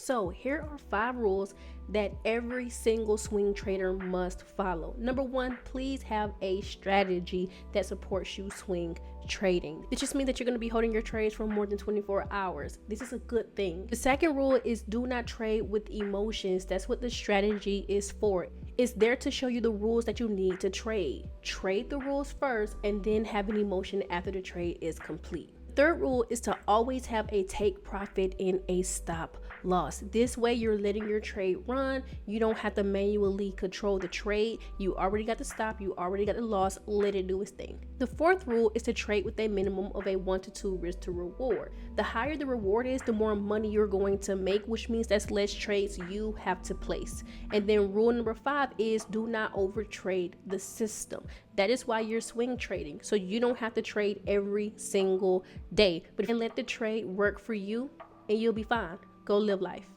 So here are 5 rules that every single swing trader must follow. Number 1, please have a strategy that supports you swing trading. This just means that you're going to be holding your trades for more than 24 hours. This is a good thing. The second rule is do not trade with emotions. That's what the strategy is for. It's there to show you the rules that you need to trade. Trade the rules first and then have an emotion after the trade is complete. Third rule is to always have a take profit and a stop loss. This way you're letting your trade run. You don't have to manually control the trade. You already got the stop, you already got the loss, let it do its thing. The fourth rule is to trade with a minimum of a 1 to 2 risk to reward. The higher the reward is, the more money you're going to make, which means that's less trades you have to place. And then rule number 5 is do not overtrade the system. That is why you're swing trading, so you don't have to trade every single day, but you can let the trade work for you and you'll be fine. Go live life.